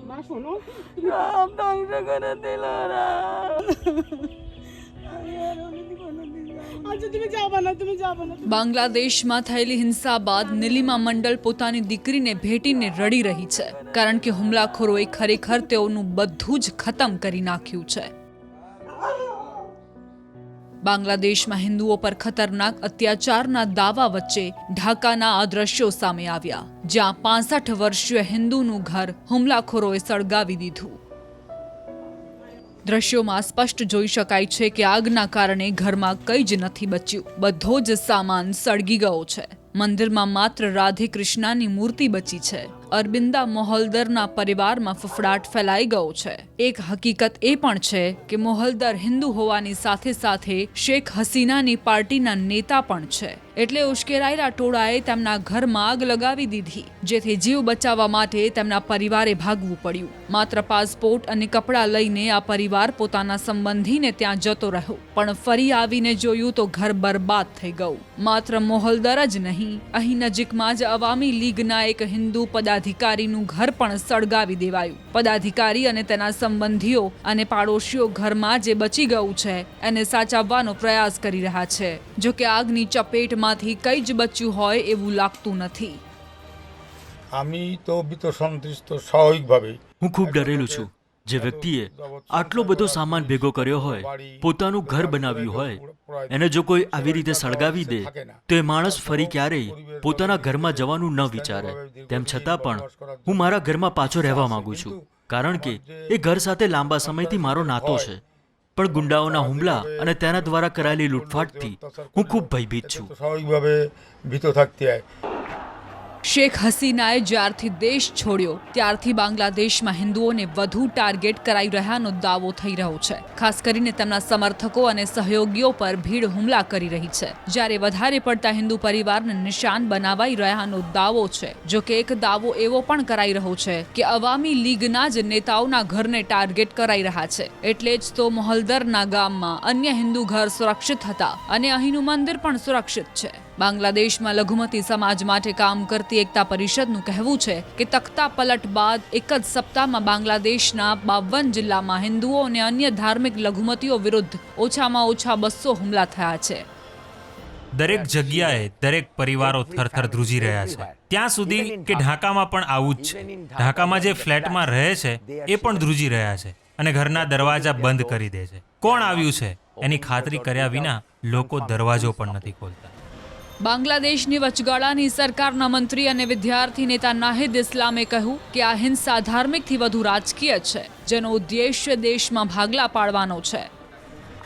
সব ধ্বংস করে দিল ওরা। બાંગ્લાદેશમાં થયેલી હિંસા બાદ નીલિમા મંડલ પોતાની દીકરીને ભેટીને રડી રહી છે, કારણ કે હુમલાખોરોએ ખરેખર તેઓનું બધું જ ખતમ કરી નાખ્યું છે. બાંગ્લાદેશમાં હિન્દુઓ પર ખતરનાક અત્યાચારના દાવા વચ્ચે ઢાકાના આ દ્રશ્યો સામે આવ્યા, જ્યાં 65 વર્ષીય હિન્દુનું ઘર હુમલાખોરોએ સળગાવી દીધું. દ્રશ્યોમાં સ્પષ્ટ જોઈ શકાય છે કે આગના કારણે ઘરમાં કંઈ જ નથી બચ્યું. બધો જ સામાન સળગી ગયો છે. મંદિરમાં માત્ર રાધે કૃષ્ણની મૂર્તિ બચી છે. અરબિંદા મોહલદરના પરિવારમાં ફફડાટ ફેલાઈ ગયો છે. એક હકીકત એ પણ છે કે મોહલદર હિન્દુ હોવાની સાથે સાથે શેખ હસીનાની પાર્ટીના નેતા પણ છે. એટલે ઉશ્કેરાયેલા ટોળાએ તેમના ઘરમાં આગ લગાવી દીધી, જેથી જીવ બચાવવા માટે તેમના પરિવારે ભાગવું પડ્યું. માત્ર પાસપોર્ટ અને કપડાં લઈને આ પરિવાર પોતાના સંબંધીને ત્યાં જતો રહ્યો, પણ ફરી આવીને જોયું તો ઘર બરબાદ થઈ ગયું. માત્ર મોહલદર જ નહીં, અહીં નજીકમાં જ અવામી લીગના એક હિન્દુ પદાધિકારીનું ઘર પણ સળગાવી દેવાયું. પદાધિકારી અને તેના સંબંધીઓ અને પાડોશીઓ ઘરમાં જે બચી ગયું છે એને સાચવવાનો પ્રયાસ કરી રહ્યા છે. જો કે આગની ચપેટમાંથી કંઈ જ બચ્યું હોય એવું લાગતું નથી. আমি તો ભીતો સંતૃષ્ટ સ્વાભાવિકભાવે હું ખૂબ ડરેલું છું. જે વ્યક્તિએ આટલો બધો સામાન ભેગો કર્યો હોય, પોતાનું ઘર બનાવ્યું હોય, એને જો કોઈ આવી રીતે સળગાવી દે તો એ માણસ ફરી ક્યારેય પોતાના ઘરમાં જવાનું ન વિચારે. તેમ છતાં પણ હું મારા ઘરમાં પાછો રહેવા માંગુ છું, કારણ કે એ ઘર સાથે લાંબા સમયથી મારો નાતો છે. પણ ગુંડાઓના હુમલા અને તેના દ્વારા કરાયેલી લૂંટફાટથી હું ખૂબ ભયભીત છું. સ્વાભાવિકભાવે ભીતો થાકતી આય. શેખ હસીનાએ જ્યારથી દેશ છોડ્યો ત્યારથી બાંગ્લાદેશમાં હિન્દુઓને વધુ ટાર્ગેટ કરાઈ રહ્યાનો દાવો થઈ રહ્યો છે. ખાસ કરીને તેમના સમર્થકો અને સહયોગીઓ પર ભીડ હુમલા કરી રહી છે, જ્યારે વધારે પડતા હિન્દુ પરિવારને નિશાન બનાવાઈ રહ્યાનો દાવો છે. જો કે એક દાવો એવો પણ કરાઈ રહ્યો છે કે અવામી લીગના જ નેતાઓના ઘરને ટાર્ગેટ કરાઈ રહ્યા છે. એટલે જ તો મોહલદરના ગામમાં અન્ય હિન્દુ ઘર સુરક્ષિત હતા અને અહીંનું મંદિર પણ સુરક્ષિત છે. બાંગ્લાદેશમાં લઘુમતી સમાજ માટે કામ કરતી એકતા પરિષદનું કહેવું છે કે તખ્તા પલટ બાદ એક જ સપ્તાહમાં બાંગ્લાદેશના 52 જિલ્લામાં હિન્દુઓ અને અન્ય ધાર્મિક લઘુમતીઓ વિરુદ્ધ ઓછામાં ઓછા 200 હુમલા થયા છે. દરેક જગ્યાએ દરેક પરિવારો થરથર ધ્રુજી રહ્યા છે. ત્યાં સુધી કે ઢાકામાં પણ આવું જ છે. ઢાકામાં જે ફ્લેટમાં રહે છે એ પણ ધ્રુજી રહ્યા છે અને ઘરના દરવાજા બંધ કરી દે છે. કોણ આવ્યું છે એની ખાતરી કર્યા વિના લોકો દરવાજો પણ નથી ખોલતા. બાંગ્લાદેશની વચગાળાની સરકારના મંત્રી અને વિદ્યાર્થી નેતા નાહિદ ઇસ્લામે કહ્યું કે આ હિંસા ધાર્મિકથી વધુ રાજકીય છે, જેનો ઉદ્દેશ્ય દેશમાં ભાગલા પાડવાનો છે.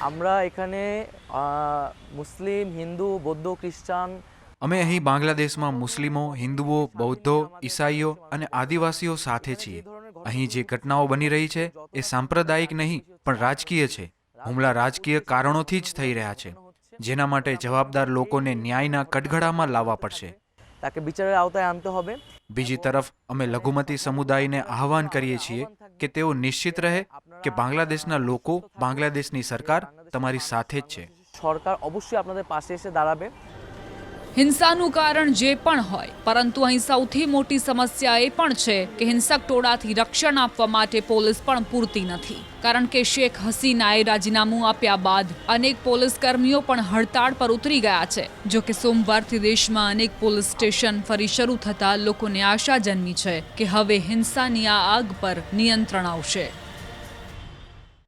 আমরা এখানে મુસ્લિમ હિન્દુ બૌદ્ધ ખ્રિસ્તી અમે અહીં બાંગ્લાદેશમાં મુસ્લિમો, હિન્દુઓ, બૌદ્ધો, ઈસાઈઓ અને આદિવાસીઓ સાથે છીએ. અહીં જે ઘટનાઓ બની રહી છે એ સાંપ્રદાયિક નહીં પણ રાજકીય છે. હુમલા રાજકીય કારણોથી જ થઈ રહ્યા છે, જેના માટે જવાબદાર લોકોને ન્યાયના કટઘરામાં લાવવા પડશે. তাকে বিচারের আওতায় আনতে হবে. બીજી તરફ અમે લઘુમતી સમુદાયને આહવાન કરીએ છીએ કે તેઓ નિશ્ચિત રહે કે બાંગ્લાદેશના લોકો, બાંગ્લાદેશની સરકાર તમારી સાથે જ છે. সরকার অবশ্যই আপনাদের পাশে এসে দাঁড়াবে. હિંસાનું કારણ જે પણ હોય, પરંતુ અહીં સૌથી મોટી સમસ્યા એ પણ છે કે હિંસક ટોળાથી રક્ષણ આપવા માટે પોલીસ પણ પૂરતી નથી. કારણ કે શેખ હસીનાએ રાજીનામું આપ્યા બાદ અનેક પોલીસ કર્મીઓ પણ હડતાળ પર ઉતરી ગયા છે. જો કે સોમવારથી દેશમાં અનેક પોલીસ સ્ટેશન ફરી શરૂ થતા લોકોને આશા જન્મી છે કે હવે હિંસાની આ આગ પર નિયંત્રણ આવશે.